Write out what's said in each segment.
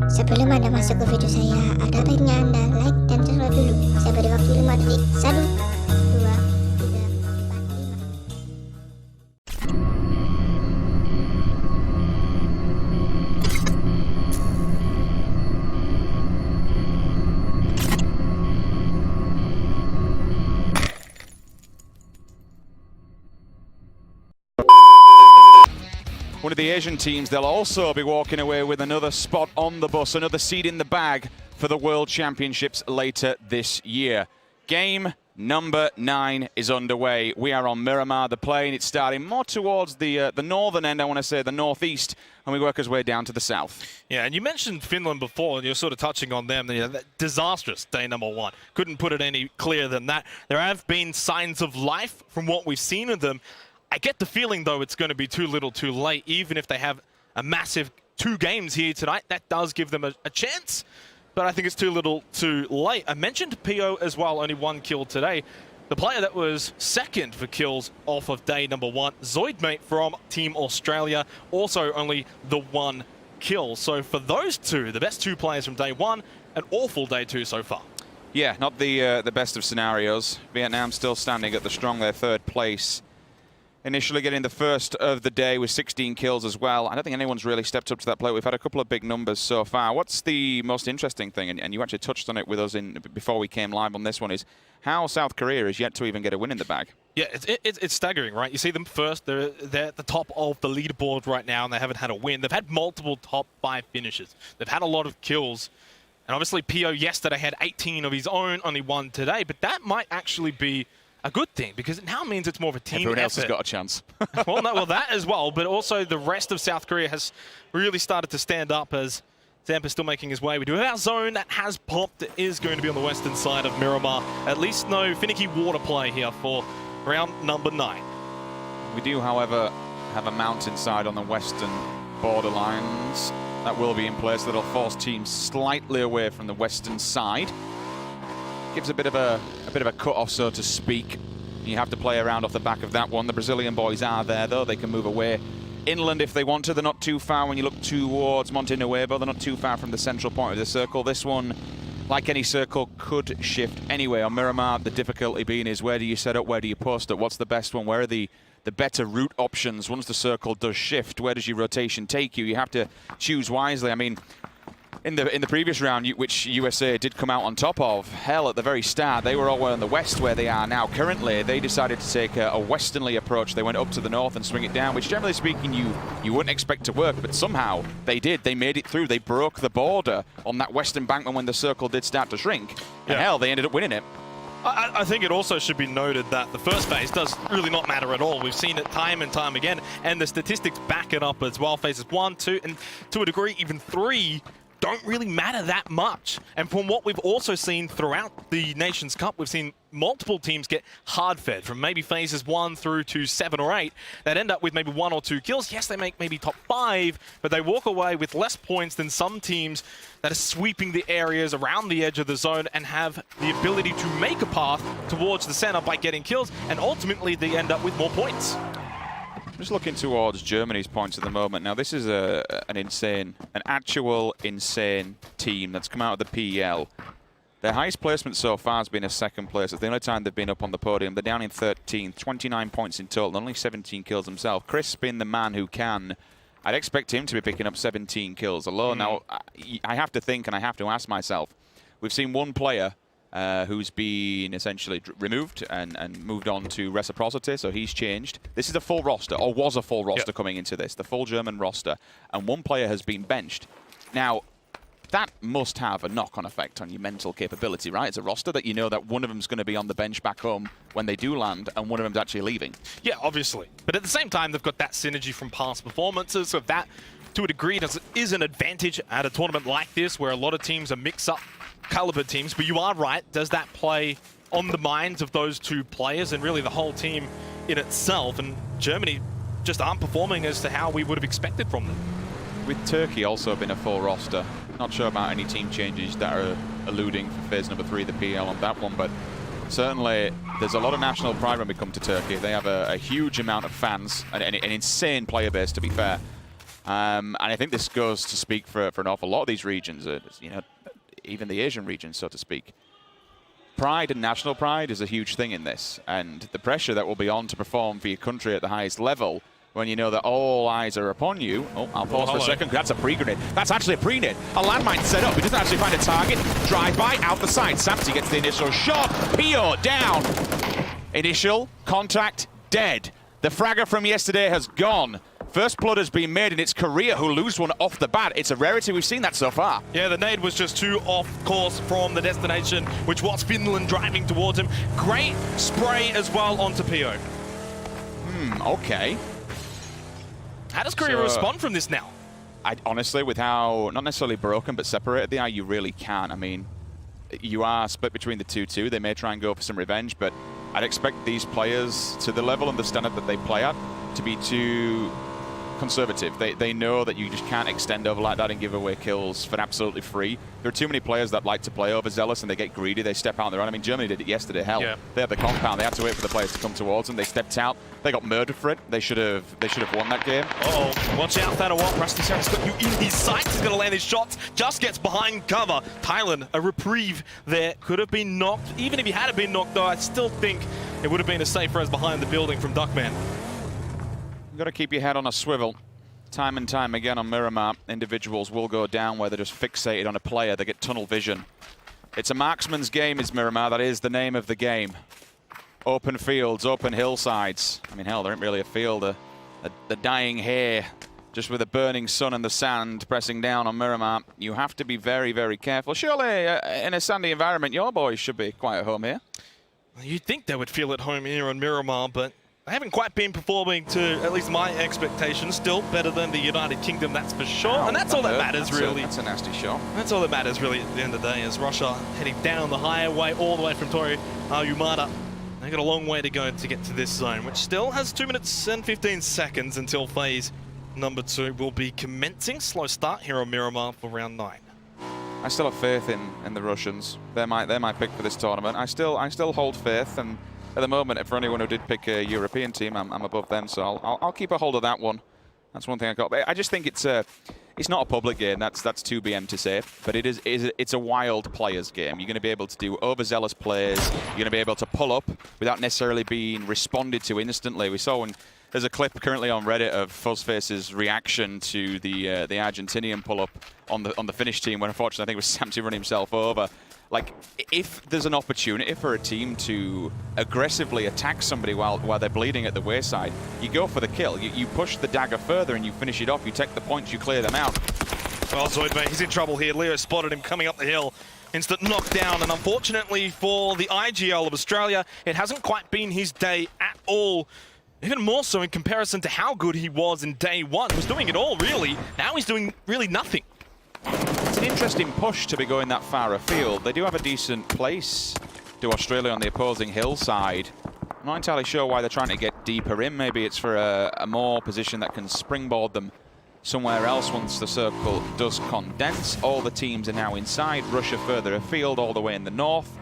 Sebelum Anda masuk ke video saya, ada baiknya Anda like dan subscribe dulu. Saya beri waktu 5 detik. 1, 2, 3, 4, 5. One of the Asian teams, they'll also be walking away with another spot on the bus, another seat in the bag for the World Championships later this year. Game number 9 is underway. We are on Miramar, the plane. It's starting more towards the northern end, I want to say the northeast, and we work our way down to the south. Yeah, and you mentioned Finland before, and you're sort of touching on them. You know, that disastrous day number 1. Couldn't put it any clearer than that. There have been signs of life from what we've seen of them. I get the feeling, though, it's going to be too little too late. Even if they have a massive 2 games here tonight, that does give them a chance. But I think it's too little too late. I mentioned PO as well, only 1 kill today. The player that was second for kills off of day number 1, Zoidmate from Team Australia, also only the 1 kill. So for those 2, the best 2 players from day 1, an awful day 2 so far. Yeah, not the best of scenarios. Vietnam still standing at the strong, their 3rd place. Initially getting the first of the day with 16 kills as well. I don't think anyone's really stepped up to that plate. We've had a couple of big numbers so far. What's the most interesting thing, and you actually touched on it with us before we came live on this one, is how South Korea is yet to even get a win in the bag. Yeah, it's staggering, right? You see them first, they're at the top of the leaderboard right now, and they haven't had a win. They've had multiple top 5 finishes. They've had a lot of kills. And obviously PO yesterday had 18 of his own, only 1 today. But that might actually be a good thing, because it now means it's more of a team Everyone effort. else has got a chance. well, that as well, but also the rest of South Korea has really started to stand up as Zampa's still making his way. We do have our zone that has popped. It is going to be on the western side of Miramar. At least no finicky water play here for round number 9. We do, however, have a mountainside on the western borderlines. That will be in place. That'll force teams slightly away from the western side. Gives a bit of a cut-off, so to speak. You have to play around off the back of that one. The Brazilian boys are there, though. They can move away inland if they want to. They're not too far when you look towards Monte Nuevo. They're not too far from the central point of the circle. This one, like any circle, could shift anyway. On Miramar, the difficulty being is where do you set up, where do you post it, what's the best one, where are the better route options once the circle does shift, where does your rotation take you? You have to choose wisely. I mean, in the previous round, which USA did come out on top of, hell, at the very start, they were all on the west where they are now. Currently, they decided to take a westernly approach. They went up to the north and swing it down, which generally speaking, you wouldn't expect to work, but somehow they did. They made it through. They broke the border on that western bankman when the circle did start to shrink. And hell, they ended up winning it. I think it also should be noted that the first phase does really not matter at all. We've seen it time and time again, and the statistics back it up as well. Phases 1, 2, and to a degree, even 3 don't really matter that much. And from what we've also seen throughout the Nations Cup, we've seen multiple teams get hard-fed from maybe phases 1 through to 7 or 8 that end up with maybe 1 or 2 kills. Yes, they make maybe top 5, but they walk away with less points than some teams that are sweeping the areas around the edge of the zone and have the ability to make a path towards the center by getting kills, and ultimately they end up with more points. Just looking towards Germany's points at the moment. Now, this is an actual insane team that's come out of the PEL. Their highest placement so far has been a 2nd place. It's the only time they've been up on the podium. They're down in 13th, 29 points in total, and only 17 kills himself. Chris being the man who can, I'd expect him to be picking up 17 kills alone. Now, I have to think and I have to ask myself, we've seen one player who's been essentially removed and moved on to reciprocity, so he's changed. This is a full roster, or was a full roster coming into this, the full German roster, and one player has been benched. Now, that must have a knock-on effect on your mental capability, right? It's a roster that you know that one of them's going to be on the bench back home when they do land, and one of them's actually leaving. Yeah, obviously. But at the same time, they've got that synergy from past performances, so that, to a degree, is an advantage at a tournament like this, where a lot of teams are mix-up caliber teams. But you are right, does that play on the minds of those 2 players and really the whole team in itself? And Germany just aren't performing as to how we would have expected from them. With Turkey also been a full roster, not sure about any team changes that are alluding for phase number 3 of the PL on that one, but certainly there's a lot of national pride when we come to Turkey. They have a huge amount of fans and an insane player base, to be fair. And I think this goes to speak for an awful lot of these regions, you know, even the Asian region, so to speak. Pride and national pride is a huge thing in this, and the pressure that will be on to perform for your country at the highest level when you know that all eyes are upon you. Oh, I'll pause for a second. That's a pre-grenade. That's actually a pre-nade. A landmine set up. He doesn't actually find a target. Drive-by, out the side. Samty gets the initial shot. Pio down. Initial contact, dead. The fragger from yesterday has gone. First blood has been made, and it's Korea who lose one off the bat. It's a rarity. We've seen that so far. Yeah, the nade was just too off course from the destination, which was Finland driving towards him. Great spray as well onto Pio. Okay. How does Korea respond from this now? Honestly, with how, not necessarily broken, but separated they are, you really can. I mean, you are split between the 2-2. They may try and go for some revenge, but I'd expect these players, to the level and the standard that they play at, to be too conservative. They know that you just can't extend over like that and give away kills for absolutely free. There are too many players that like to play overzealous and they get greedy. They step out on their own. I mean, Germany did it yesterday. Hell, they had the compound. They had to wait for the players to come towards them. They stepped out. They got murdered for it. They should have won that game. Uh-oh. Watch out, Thadawat. Rusty Sarah's got you in his sights. He's going to land his shots. Just gets behind cover. Thailand, a reprieve there. Could have been knocked. Even if he had been knocked, though, I still think it would have been a safe res behind the building from Duckman. You've got to keep your head on a swivel. Time and time again on Miramar, individuals will go down where they're just fixated on a player. They get tunnel vision. It's a marksman's game, is Miramar. That is the name of the game. Open fields, open hillsides. I mean, hell, there ain't really a field. The dying hay, just with a burning sun and the sand pressing down on Miramar. You have to be very, very careful. Surely, in a sandy environment, your boys should be quite at home here. You'd think they would feel at home here on Miramar, but they haven't quite been performing to at least my expectations. Still better than the United Kingdom, that's for sure. Ow, and that's all that matters, really. That's a nasty shot. That's all that matters, really, at the end of the day, as Russia heading down the highway all the way from Tori Yumada. They've got a long way to go to get to this zone, which still has 2 minutes and 15 seconds until phase number 2 will be commencing. Slow start here on Miramar for round 9. I still have faith in the Russians. They're my pick for this tournament. I still hold faith, and at the moment, for anyone who did pick a European team, I'm above them, so I'll keep a hold of that one. That's one thing I got. I just think it's not a public game. That's 2BM to say, but it's a wild players game. You're going to be able to do overzealous plays. You're going to be able to pull up without necessarily being responded to instantly. We saw there's a clip currently on Reddit of Fuzzface's reaction to the Argentinian pull-up on the Finnish team, when unfortunately I think it was Samty running himself over. Like, if there's an opportunity for a team to aggressively attack somebody while they're bleeding at the wayside, you go for the kill. You push the dagger further and you finish it off. You take the points, you clear them out. Well, Zoidmate, he's in trouble here. Leo spotted him coming up the hill. Instant knockdown, and unfortunately for the IGL of Australia, it hasn't quite been his day at all. Even more so in comparison to how good he was in day 1. He was doing it all, really. Now he's doing really nothing. It's an interesting push to be going that far afield. They do have a decent place to Australia on the opposing hillside. I'm not entirely sure why they're trying to get deeper in. Maybe it's for a more position that can springboard them somewhere else once the circle does condense. All the teams are now inside. Russia further afield, all the way in the north.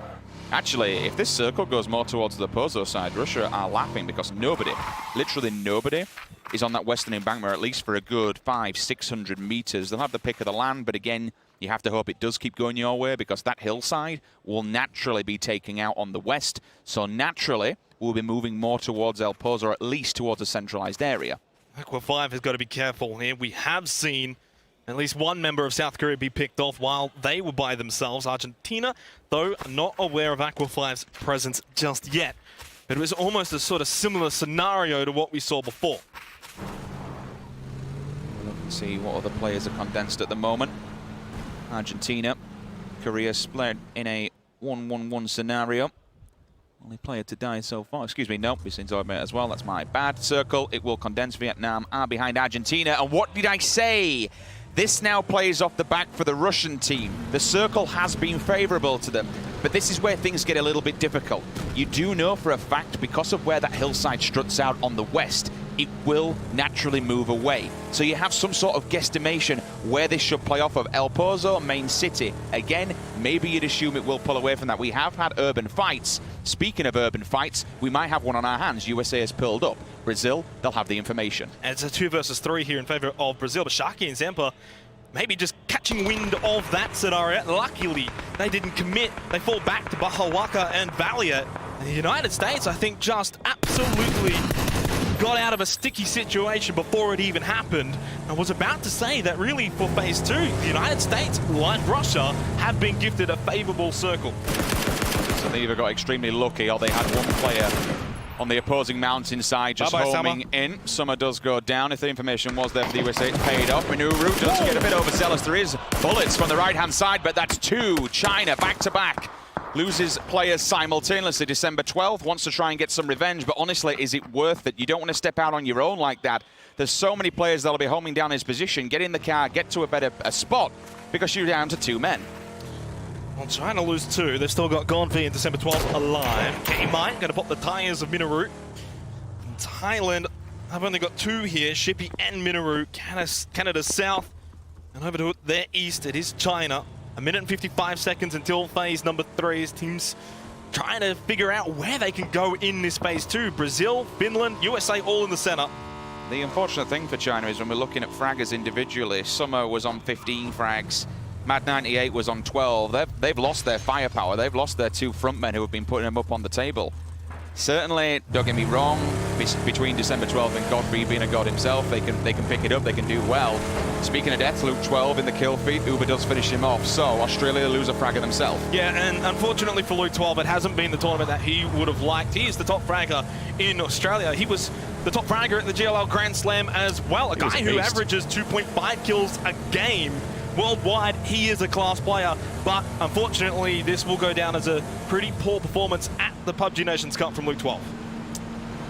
Actually, if this circle goes more towards the Pozo side, Russia are laughing because nobody, literally nobody, is on that western embankment, at least for a good 500-600 meters. They'll have the pick of the land, but again, you have to hope it does keep going your way, because that hillside will naturally be taking out on the west. So naturally, we'll be moving more towards El Pozo, or at least towards a centralized area. Aqua 5 has got to be careful here. We have seen at least one member of South Korea be picked off while they were by themselves. Argentina, though, not aware of Aqua 5's presence just yet. But it was almost a sort of similar scenario to what we saw before. Look and see what other players are condensed at the moment. Argentina, Korea split in a 1-1-1 scenario. Only player to die so far. Excuse me, nope, we've seen Zoidmate as well. That's my bad. Circle, it will condense. Vietnam are behind Argentina. And what did I say? This now plays off the back for the Russian team. The circle has been favourable to them, but this is where things get a little bit difficult. You do know for a fact, because of where that hillside struts out on the west, it will naturally move away. So you have some sort of guesstimation where this should play off of. El Pozo, main city. Again, maybe you'd assume it will pull away from that. We have had urban fights. Speaking of urban fights, we might have one on our hands. USA has pulled up. Brazil, they'll have the information. And it's a 2 versus 3 here in favor of Brazil, but Sharky and Zampa maybe just catching wind of that scenario. Luckily, they didn't commit. They fall back to Bahawaka and Valiant. The United States, I think, just absolutely got out of a sticky situation before it even happened. I was about to say that really for phase 2, the United States, like Russia, have been gifted a favorable circle. So they either got extremely lucky or they had one player on the opposing mountainside just homing in. Summer does go down. If the information was there for the USA, it paid off. Minoru does get a bit overzealous. There is bullets from the right-hand side, but that's 2. China back-to-back. Loses players simultaneously. December 12th wants to try and get some revenge, but honestly, is it worth it? You don't want to step out on your own like that. There's so many players that'll be homing down his position. Get in the car, get to a better spot, because you're down to 2 men. Well, trying to lose 2. They've still got Gonvi and December 12th alive. K-Mine going to pop the tires of Minoru. And Thailand have only got 2 here. Shippy and Minoru. Canada south. And over to their east, it is China. 1 minute and 55 seconds until phase number 3. As teams trying to figure out where they can go in this phase 2. Brazil, Finland, USA all in the center. The unfortunate thing for China is when we're looking at fraggers individually, Summer was on 15 frags. Mad 98 was on 12. They've lost their firepower. They've lost their 2 frontmen who have been putting them up on the table. Certainly, don't get me wrong, between December 12th and Godfrey being a god himself, they can pick it up, they can do well. Speaking of death, Luke 12 in the kill feed, Uber does finish him off. So Australia lose a fragger themselves. Yeah, and unfortunately for Luke 12, it hasn't been the tournament that he would have liked. He is the top fragger in Australia. He was the top fragger at the GLL Grand Slam as well. A guy who averages 2.5 kills a game. Worldwide, he is a class player, but unfortunately, this will go down as a pretty poor performance at the PUBG Nations Cup from Luke 12.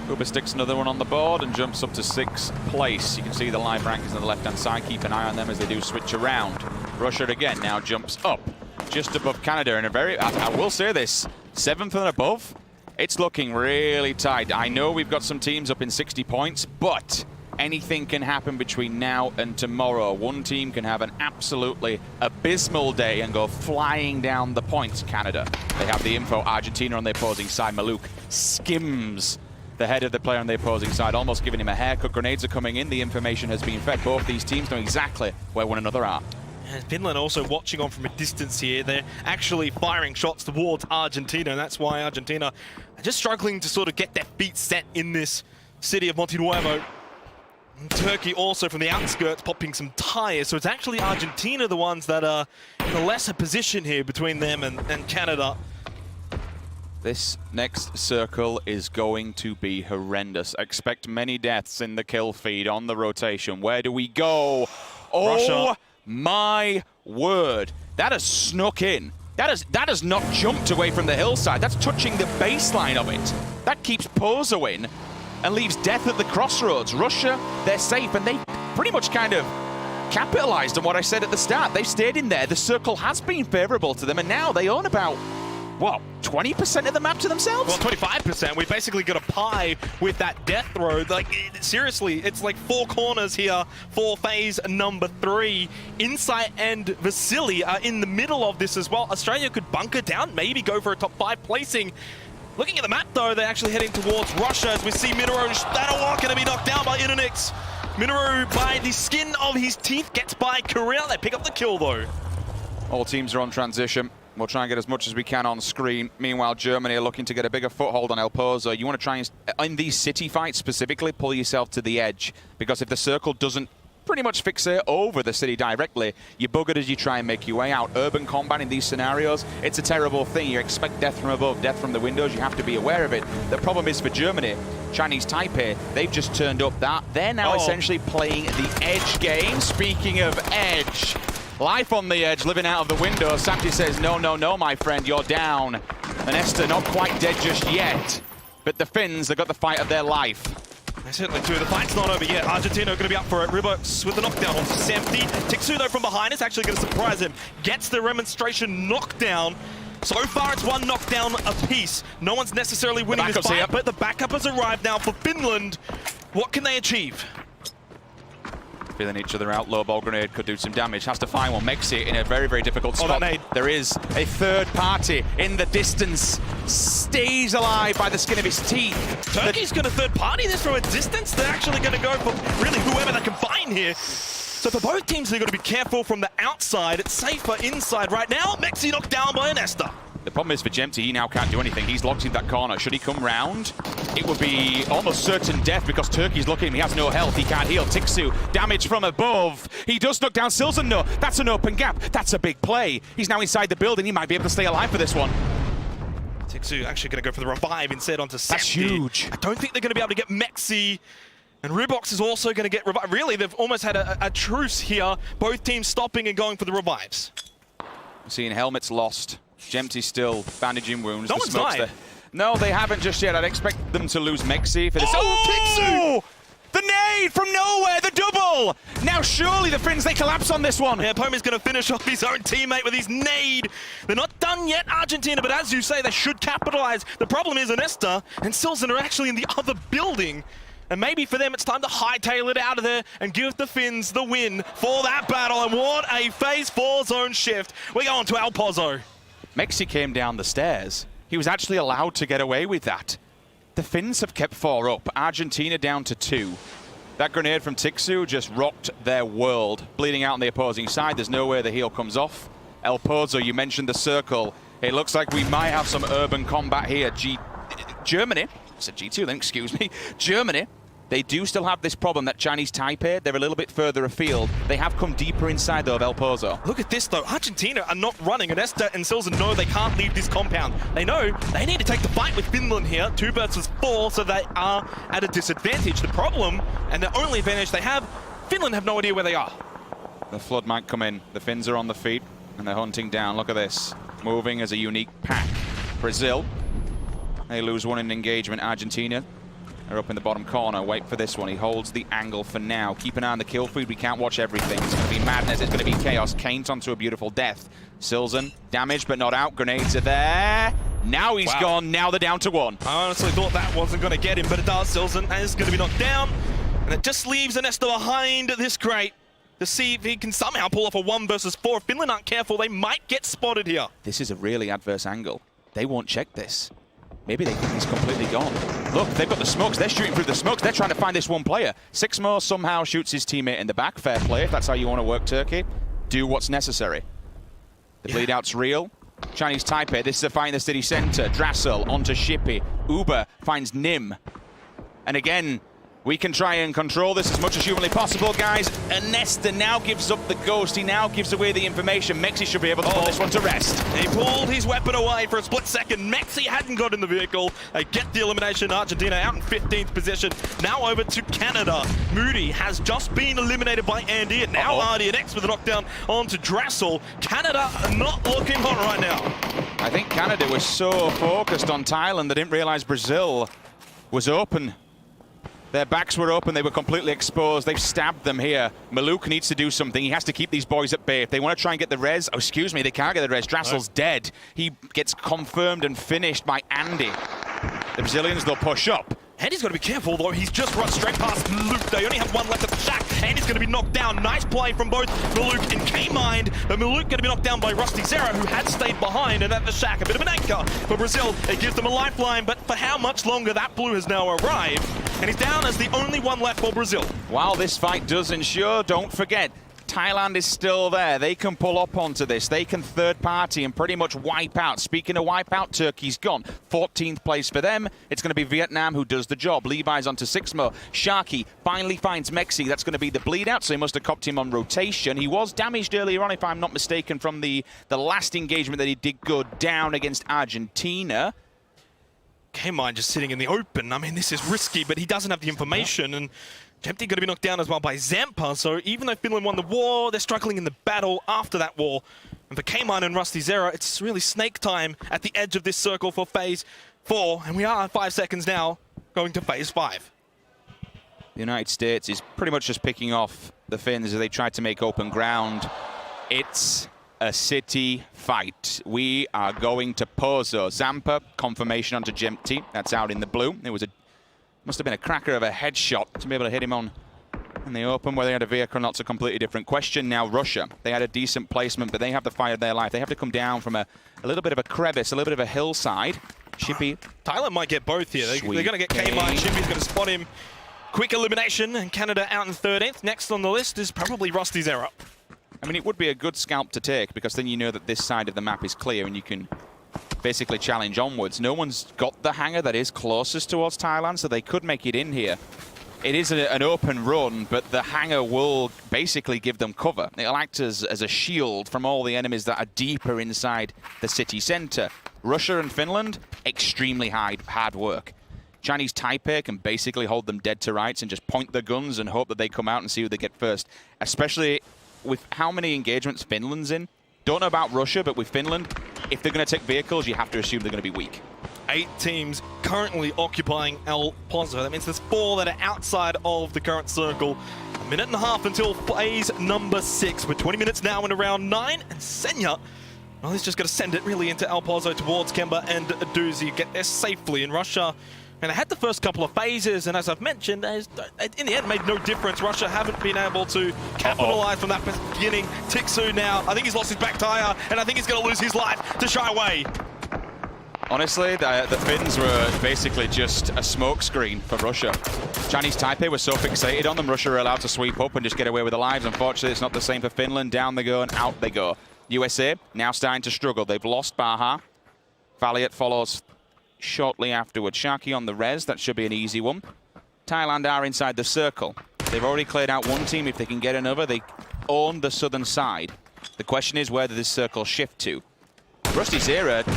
Uber sticks another one on the board and jumps up to 6th place. You can see the live rankings on the left-hand side. Keep an eye on them as they do switch around. Russia again now jumps up just above Canada in a very, I will say this, 7th and above. It's looking really tight. I know we've got some teams up in 60 points, but anything can happen between now and tomorrow. One team can have an absolutely abysmal day and go flying down the points. Canada, they have the info. Argentina on the opposing side. Maluk skims the head of the player on the opposing side, almost giving him a haircut. Grenades are coming in. The information has been fed. Both these teams know exactly where one another are. And Finland also watching on from a distance here. They're actually firing shots towards Argentina, and that's why Argentina are just struggling to sort of get their feet set in this city of Monte Nuevo. Turkey also from the outskirts popping some tires, so it's actually Argentina the ones that are in a lesser position here between them and Canada. This next circle is going to be horrendous. Expect many deaths in the kill feed on the rotation. Where do we go? Oh, Russia. My word. That has snuck in. That has not jumped away from the hillside. That's touching the baseline of it. That keeps Pozo in and leaves death at the crossroads. Russia, they're safe, and they pretty much kind of capitalized on what I said at the start. They've stayed in there. The circle has been favorable to them, and now they own about, what, 20% of the map to themselves? Well, 25%. We basically got a pie with that death throw. Like, seriously, it's like 4 corners here for phase number 3. Insight and Vasily are in the middle of this as well. Australia could bunker down, maybe go for a top 5 placing. Looking at the map, though, they're actually heading towards Russia as we see Minoru Stadowar going to be knocked down by Inonix. Minoru, by the skin of his teeth, gets by Korea. They pick up the kill, though. All teams are on transition. We'll try and get as much as we can on screen. Meanwhile, Germany are looking to get a bigger foothold on El Pozo. You want to try and, in these city fights specifically, pull yourself to the edge. Because if the circle doesn't pretty much fixate over the city directly, you're buggered as you try and make your way out. Urban combat in these scenarios, it's a terrible thing. You expect death from above, death from the windows. You have to be aware of it. The problem is for Germany, Chinese Taipei, they've just turned up that. They're now essentially playing the edge game. Speaking of edge, life on the edge, living out of the window. Sapti says, no, no, no, my friend, you're down. And Esther not quite dead just yet. But the Finns, they've got the fight of their life. They certainly do. The fight's not over yet. Argentina are going to be up for it. Ribos with the knockdown on Samti. Tiksu, though, from behind is actually going to surprise him. Gets the remonstration knockdown. So far, it's 1 knockdown apiece. No one's necessarily winning this fight, but the backup has arrived now for Finland. What can they achieve? Feeling each other out. Low ball grenade could do some damage. Has to find one. Mexi in a very, very difficult spot. That nade. There is a third party in the distance. Stays alive by the skin of his teeth. Turkey's going to third party this from a distance. They're actually going to go for really whoever they can find here. So for both teams, they've got to be careful from the outside. It's safer inside right now. Mexi knocked down by Nesta. The problem is for Jemty, he now can't do anything. He's locked in that corner. Should he come round, it would be almost certain death because Turkey's looking. He has no health. He can't heal. Tixu, damage from above. He does knock down Silzen. No, that's an open gap. That's a big play. He's now inside the building. He might be able to stay alive for this one. Tixu actually going to go for the revive instead onto Septi. That's huge. I don't think they're going to be able to get Mexi. And Rubox is also going to get revived. Really, they've almost had a truce here. Both teams stopping and going for the revives. Seeing helmets lost. Jemty still bandaging wounds. No one's died. No, they haven't just yet. I'd expect them to lose Mexi for this. Oh, Tixu! The nade from nowhere, the double! Now surely the Finns, they collapse on this one. Yeah, Pomi's going to finish off his own teammate with his nade. They're not done yet, Argentina, but as you say, they should capitalize. The problem is Nesta and Silzen are actually in the other building. And maybe for them, it's time to hightail it out of there and give the Finns the win for that battle. And what a Phase 4 zone shift. We go on to El Pozo. Mexi came down the stairs. He was actually allowed to get away with that. The Finns have kept 4 up. Argentina down to 2. That grenade from Tixu just rocked their world. Bleeding out on the opposing side. There's nowhere the heal comes off. El Pozo, you mentioned the circle. It looks like we might have some urban combat here. Germany. I said G2 then, excuse me. Germany, they do still have this problem that Chinese Taipei, they're a little bit further afield. They have come deeper inside, though, of El Pozo. Look at this, though. Argentina are not running. And Nesta and Silzen know they can't leave this compound. They know they need to take the fight with Finland here. 2 versus 4, so they are at a disadvantage. The problem, and the only advantage they have, Finland have no idea where they are. The flood might come in. The Finns are on the feet, and they're hunting down. Look at this. Moving as a unique pack. Brazil. They lose one in engagement. Argentina are up in the bottom corner. Wait for this one. He holds the angle for now. Keep an eye on the kill feed. We can't watch everything. It's going to be madness. It's going to be chaos. Kane's onto a beautiful death. Silzen, damaged but not out. Grenades are there. Now he's gone. Now they're down to 1. I honestly thought that wasn't going to get him, but it does. Silzen is going to be knocked down. And it just leaves Nesta behind this crate to see if he can somehow pull off a 1 versus 4. If Finland aren't careful, they might get spotted here. This is a really adverse angle. They won't check this. Maybe they think he's completely gone. Look, they've got the smokes. They're shooting through the smokes. They're trying to find this one player. Sixmo somehow shoots his teammate in the back. Fair play. If that's how you want to work Turkey, do what's necessary. The bleed out's real. Chinese Taipei, this is a fight in the city center. Drassel onto Shippy. Uber finds Nim. And again, we can try and control this as much as humanly possible, guys. And Nesta now gives up the ghost. He now gives away the information. Mexi should be able to put this one to rest. He pulled his weapon away for a split second. Mexi hadn't got in the vehicle. They get the elimination. Argentina out in 15th position. Now over to Canada. Moody has just been eliminated by Andy. And now RDNX with a knockdown onto Drassel. Canada are not looking hot right now. I think Canada was so focused on Thailand, they didn't realize Brazil was open. Their backs were open, they were completely exposed. They've stabbed them here. Maluk needs to do something. He has to keep these boys at bay. If they want to try and get the res, oh, excuse me, they can't get the res. Drassel's dead. He gets confirmed and finished by Andy. The Brazilians, they'll push up. Andy's got to be careful, though. He's just run straight past Maluk. They only have 1 left at the shack. Andy's going to be knocked down. Nice play from both Maluk and K-Mind. But Maluk going to be knocked down by Rusty Zera, who had stayed behind. And at the shack, a bit of an anchor for Brazil. It gives them a lifeline, but for how much longer? That blue has now arrived. And he's down as the only one left for Brazil. While this fight does ensure, don't forget, Thailand is still there. They can pull up onto this. They can third party and pretty much wipe out. Speaking of wipe out, Turkey's gone. 14th place for them. It's going to be Vietnam who does the job. Levi's onto Sixmo. Sharky finally finds Mexi. That's going to be the bleed out, so he must have copped him on rotation. He was damaged earlier on, if I'm not mistaken, from the last engagement that he did go down against Argentina. K-Mind just sitting in the open. I mean, this is risky, but he doesn't have the information. And Jemty going to be knocked down as well by Zampa. So even though Finland won the war, they're struggling in the battle after that war. And for K-Mind and Rusty Zera, it's really snake time at the edge of this circle for Phase 4. And we are 5 seconds now going to Phase 5. The United States is pretty much just picking off the Finns as they try to make open ground. It's a city fight. We are going to Pozo. Zampa, confirmation onto Jemty. That's out in the blue. It was a Must have been a cracker of a headshot to be able to hit him on in the open. Whether they had a vehicle or not's a completely different question. Now Russia, they had a decent placement, but they have the fire of their life. They have to come down from a little bit of a crevice, a little bit of a hillside. Shippy. Thailand might get both here. They're going to get K-Mine. Shippy's going to spot him. Quick elimination, and Canada out in 13th. Next on the list is probably Rusty's error. I mean, it would be a good scalp to take, because then you know that this side of the map is clear and you can basically challenge onwards. No one's got the hangar that is closest towards Thailand, so they could make it in here. It is an open run, but the hangar will basically give them cover. It'll act as a shield from all the enemies that are deeper inside the city center. Russia and Finland, extremely hard work. Chinese Taipei can basically hold them dead to rights and just point their guns and hope that they come out and see who they get first, especially with how many engagements Finland's in. Don't know about Russia, but with Finland, if they're going to take vehicles, you have to assume they're going to be weak. 8 teams currently occupying El Pozo. That means there's 4 that are outside of the current circle. A minute and a half until phase number 6. We're 20 minutes now in round 9, and Senya, well, he's just going to send it really into El Pozo towards Kemba and Doozy, get there safely in Russia. And they had the first couple of phases, and as I've mentioned, in the end, made no difference. Russia haven't been able to capitalize from that beginning. Tixu now, I think he's lost his back tire, and I think he's going to lose his life to Shy Wei. Honestly, the Finns were basically just a smokescreen for Russia. Chinese Taipei were so fixated on them, Russia were allowed to sweep up and just get away with their lives. Unfortunately, it's not the same for Finland. Down they go and out they go. USA now starting to struggle. They've lost Baha. Valiant follows shortly afterwards. Sharky on the res, that should be an easy one. Thailand are inside the circle. They've already cleared out one team. If they can get another, they own the southern side. The question is where does this circle shift to? Rusty Zera,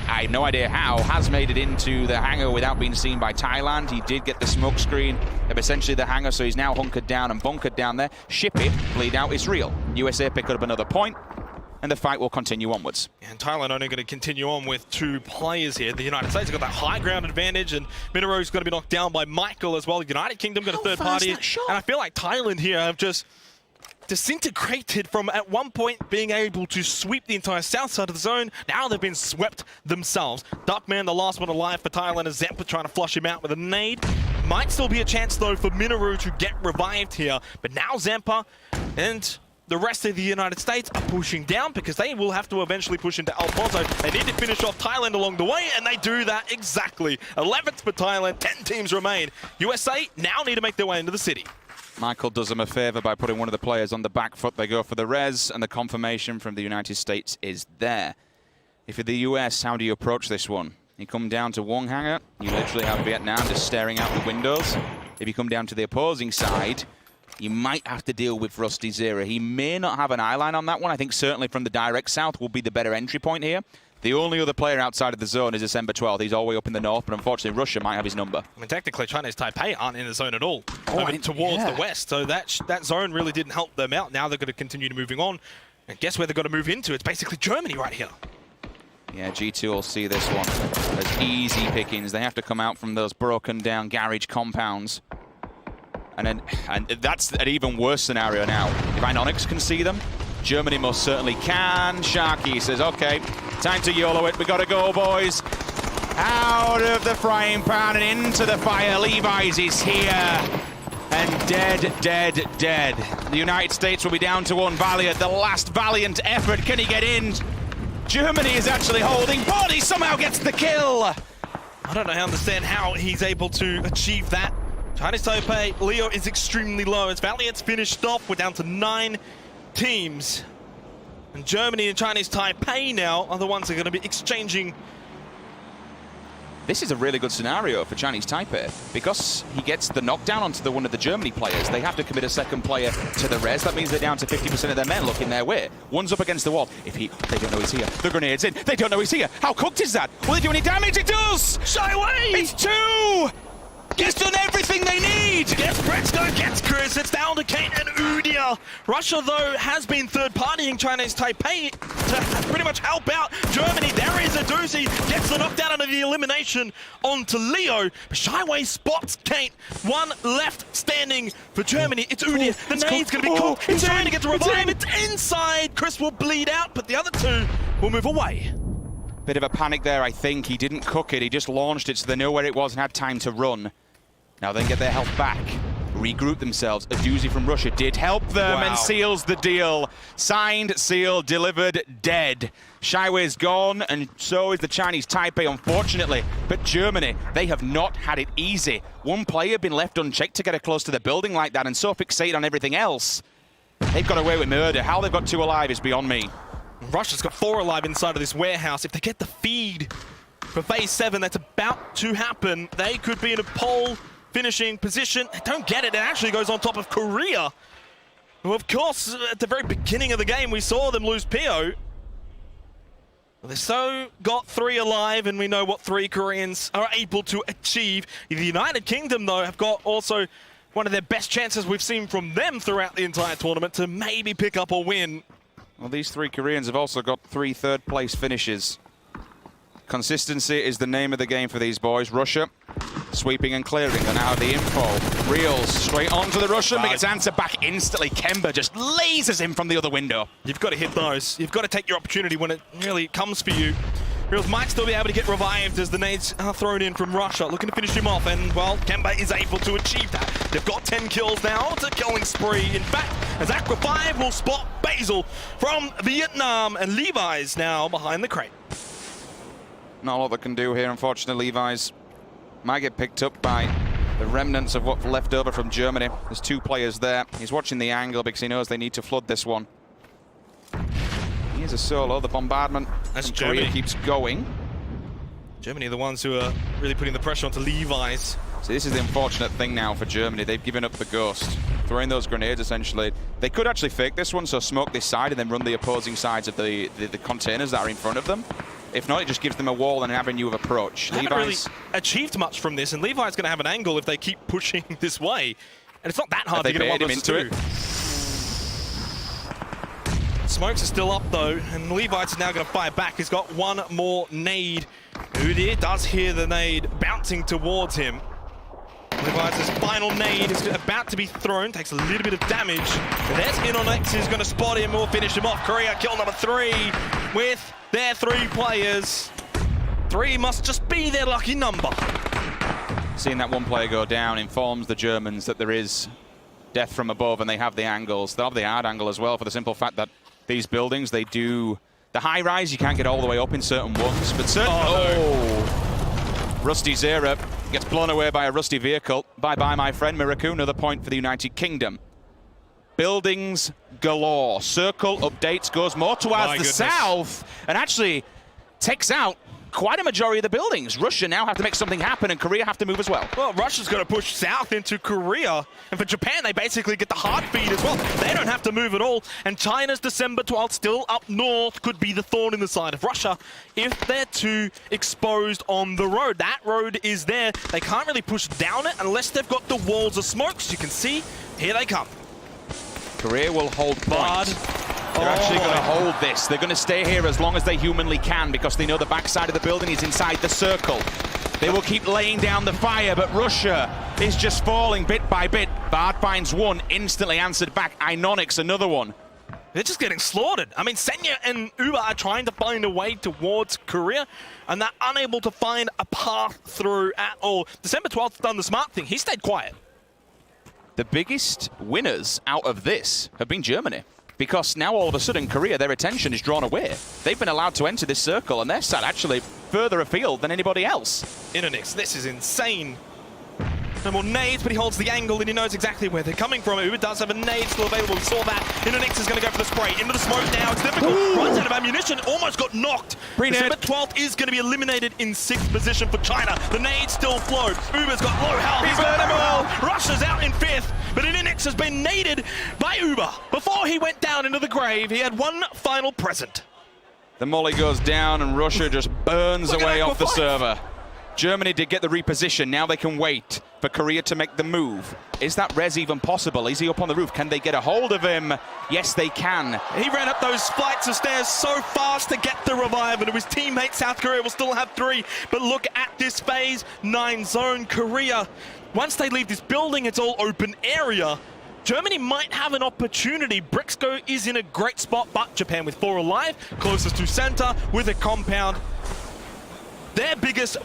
I have no idea how, has made it into the hangar without being seen by Thailand. He did get the smoke screen of essentially the hangar, so he's now hunkered down and bunkered down there. Shippy, bleed out is real. USA pick up another point, and the fight will continue onwards. And Thailand only going to continue on with 2 players here. The United States have got that high ground advantage, and Minaru's going to be knocked down by Michael as well. The United Kingdom got a third party. And I feel like Thailand here have just disintegrated from at one point being able to sweep the entire south side of the zone. Now they've been swept themselves. Duckman, the last one alive for Thailand, is Zempa trying to flush him out with a nade. Might still be a chance though for Minaru to get revived here. But now Zempa and the rest of the United States are pushing down because they will have to eventually push into El Pozo. They need to finish off Thailand along the way, and they do that exactly. 11th for Thailand, 10 teams remain. USA now need to make their way into the city. Michael does them a favor by putting one of the players on the back foot. They go for the res, and the confirmation from the United States is there. If you're the US, how do you approach this one? You come down to one hangar, you literally have Vietnam just staring out the windows. If you come down to the opposing side, you might have to deal with Rusty Zera. He may not have an eye line on that one. I think certainly from the direct south will be the better entry point here. The only other player outside of the zone is December 12th. He's all the way up in the north, but unfortunately Russia might have his number. I mean, technically Chinese Taipei aren't in the zone at all. Towards the west, so that zone really didn't help them out. Now they're going to continue moving on. And guess where they're going to move into? It's basically Germany right here. Yeah, G2 will see this one as easy pickings. They have to come out from those broken down garage compounds. And that's an even worse scenario now. If Onyx can see them, Germany most certainly can. Sharky says, okay, time to YOLO it. We got to go, boys. Out of the frying pan and into the fire. Levi's is here. And dead, dead, dead. The United States will be down to one Valiant. The last valiant effort. Can he get in? Germany is actually holding, but he somehow gets the kill. I don't understand how he's able to achieve that. Chinese Taipei, Leo is extremely low. As Valiant's finished off, we're down to 9 teams. And Germany and Chinese Taipei now are the ones that are going to be exchanging. This is a really good scenario for Chinese Taipei because he gets the knockdown onto one of the Germany players. They have to commit a second player to the res. That means they're down to 50% of their men looking their way. One's up against the wall. They don't know he's here. The grenade's in. They don't know he's here. How cooked is that? Will it do any damage? It does! Shy Wei! It's 2! He's done everything they need! Gets Bretsko, gets Chris, it's down to Kate and Udia. Russia, though, has been third-partying Chinese Taipei to pretty much help out Germany. There is a doozy, gets the knockdown under the elimination onto Leo. But Shy Wei spots Kate. One left standing for Germany. It's Udia. The nade's going to be cooked. He's trying to get to revive. It's inside. Chris will bleed out, but the other 2 will move away. Bit of a panic there, I think. He didn't cook it. He just launched it so they know where it was and had time to run. Now they get their health back. Regroup themselves. A doozy from Russia did help them and seals the deal. Signed, sealed, delivered, dead. Shaiwei's gone, and so is the Chinese Taipei, unfortunately. But Germany, they have not had it easy. One player been left unchecked to get her close to the building like that, and so fixated on everything else. They've got away with murder. How they've got 2 alive is beyond me. Russia's got 4 alive inside of this warehouse. If they get the feed for phase 7, that's about to happen. They could be in a pole finishing position. They don't get it. It actually goes on top of Korea, who, of course, at the very beginning of the game, we saw them lose Pio. They've so got 3 alive, and we know what 3 Koreans are able to achieve. The United Kingdom, though, have got also one of their best chances we've seen from them throughout the entire tournament to maybe pick up a win. Well, these 3 Koreans have also got 3 third-place finishes. Consistency is the name of the game for these boys. Russia sweeping and clearing. They now have the info. Reels straight onto the Russian, but gets answered back instantly. Kemba just lasers him from the other window. You've got to hit those. You've got to take your opportunity when it really comes for you. Reels might still be able to get revived as the nades are thrown in from Russia, looking to finish him off, and, well, Kemba is able to achieve that. They've got 10 kills now. It's a killing spree. In fact, as Aqua 5 will spot Basil from Vietnam, and Levi's now behind the crate. Not a lot they can do here, unfortunately. Levi's might get picked up by the remnants of what's left over from Germany. There's 2 players there. He's watching the angle because he knows they need to flood this one. Here's a solo. The bombardment That's from Korea Germany. keeps going. Germany are the ones who are really putting the pressure onto Levi's. So this is the unfortunate thing now for Germany. They've given up the ghost. Throwing those grenades, essentially. They could actually fake this one, so smoke this side and then run the opposing sides of the containers that are in front of them. If not, it just gives them a wall and an avenue of approach. They haven't really achieved much from this, and Levi's going to have an angle if they keep pushing this way. And it's not that hard to get him into it. Smokes are still up, though, and Levi's is now going to fire back. He's got 1 more nade. Udir does hear the nade bouncing towards him. Levi's final nade is about to be thrown, takes a little bit of damage. But there's Inonex who's going to spot him or finish him off. Korea kill number 3 with their 3 players. 3 must just be their lucky number. Seeing that 1 player go down informs the Germans that there is death from above, and they have the angles. They'll have the hard angle as well, for the simple fact that these buildings, they do the high rise. You can't get all the way up in certain ones, but Rusty Zera gets blown away by a rusty vehicle. Bye-bye, my friend. Miraku, another point for the United Kingdom. Buildings galore. Circle updates, goes more towards the south, and actually takes out quite a majority of the buildings. Russia now have to make something happen, and Korea have to move as well. Well, Russia's going to push south into Korea, and for Japan, they basically get the hard feed as well. They don't have to move at all, and China's December 12th still up north could be the thorn in the side of Russia if they're too exposed on the road. That road is there. They can't really push down it unless they've got the walls of smoke. So you can see, here they come. Korea will hold point. They're actually going to hold this. They're going to stay here as long as they humanly can because they know the backside of the building is inside the circle. They will keep laying down the fire, but Russia is just falling bit by bit. Bard finds 1, instantly answered back. Inonix, another one. They're just getting slaughtered. I mean, Senya and Uber are trying to find a way towards Korea, and they're unable to find a path through at all. December 12th done the smart thing. He stayed quiet. The biggest winners out of this have been Germany, because now all of a sudden Korea, their attention is drawn away. They've been allowed to enter this circle, and they're sat actually further afield than anybody else. Inonix, this is insane. No more nades, but he holds the angle and he knows exactly where they're coming from. Uber does have a nade still available. We saw that. Inonix is going to go for the spray. Into the smoke now. It's difficult. Runs out of ammunition. Almost got knocked. December 12th is going to be eliminated in 6th position for China. The nade still flowed. Uber's got low health. He's got them all. Russia's out in 5th. But Inonix has been naded by Uber. Before he went down into the grave, he had 1 final present. The molly goes down and Russia just burns away off the server. Germany did get the reposition. Now they can wait for Korea to make the move. Is that res even possible? Is he up on the roof? Can they get a hold of him? Yes, they can. He ran up those flights of stairs so fast to get the revive, and his teammate South Korea will still have 3. But look at this phase 9 zone. Korea, once they leave this building, it's all open area. Germany might have an opportunity. Brixco is in a great spot, but Japan with 4 alive, closest to center with a compound. Their biggest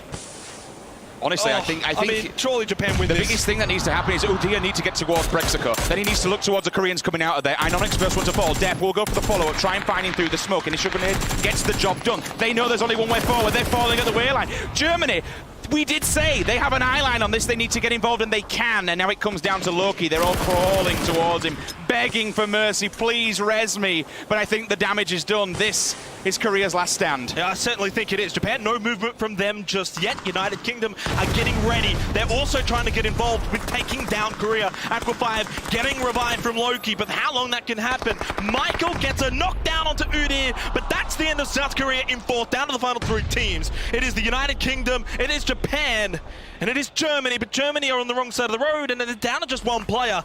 Honestly, Oh, I mean, surely Japan win the this. biggest thing that needs to happen is Udia need to get towards Brexaco. Then he needs to look towards the Koreans coming out of there. Inonic's first one to fall. Depp will go for the follow-up, try and find him through the smoke. Initial grenade gets the job done. They know there's only one way forward. They're falling at the wayline. Germany, we did say they have an eye line on this. They need to get involved, and they can. And now it comes down to Loki. They're all crawling towards him, begging for mercy. Please res me. But I think the damage is done. This is Korea's last stand. Yeah, I certainly think it is. Japan, no movement from them just yet. United Kingdom are getting ready. They're also trying to get involved with taking down Korea. Aqua 5 getting revived from Loki, but how long that can happen? Michael gets a knockdown onto Udir, but that's the end of South Korea in fourth, down to the final 3 teams. It is the United Kingdom, it is Japan, and it is Germany, but Germany are on the wrong side of the road, and they're down to just one player.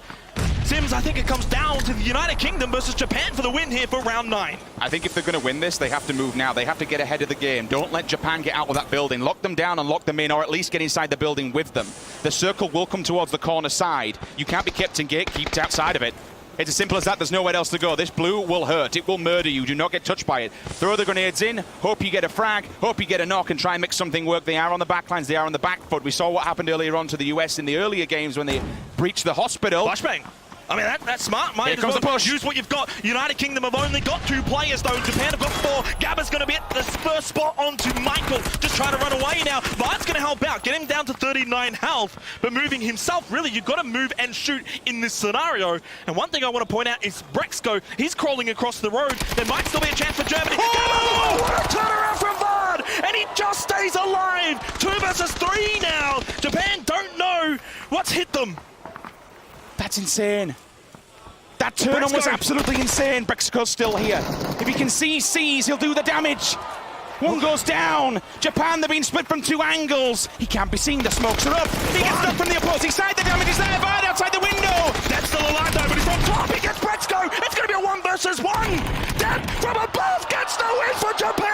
Sims, I think it comes down to the United Kingdom versus Japan for the win here for round 9. I think if they're going to win this, they have to move now. They have to get ahead of the game. Don't let Japan get out of that building. Lock them down and lock them in, or at least get inside the building with them. The circle will come towards the corner side. You can't be kept in gate, kept outside of it. It's as simple as that. There's nowhere else to go. This blue will hurt. It will murder you. Do not get touched by it. Throw the grenades in. Hope you get a frag. Hope you get a knock and try and make something work. They are on the back lines. They are on the back foot. We saw what happened earlier on to the US in the earlier games when they breached the hospital. Flashbang. I mean, that's smart. Might Here as comes well the push. use what you've got. United Kingdom have only got 2 players, though. Japan have got 4. Gabba's going to be at the first spot onto Michael. Just trying to run away now. Vard's going to help out. Get him down to 39 health. But moving himself, really, you've got to move and shoot in this scenario. And one thing I want to point out is Brexco. He's crawling across the road. There might still be a chance for Germany. Oh, what a turnaround from Vard! And he just stays alive. 2 versus 3 now. Japan don't know what's hit them. That's insane. That turn on was absolutely insane. Brexaco's still here. If he can see C's, he'll do the damage. One goes down. Japan, they're being split from 2 angles. He can't be seen. The smokes are up. He gets stuck from the opposing side. The damage is there. Vard outside the window. Dead's still alive though, but he's on top. He gets Brexco. It's going to be a 1 versus 1. Dead from above gets the win for Japan.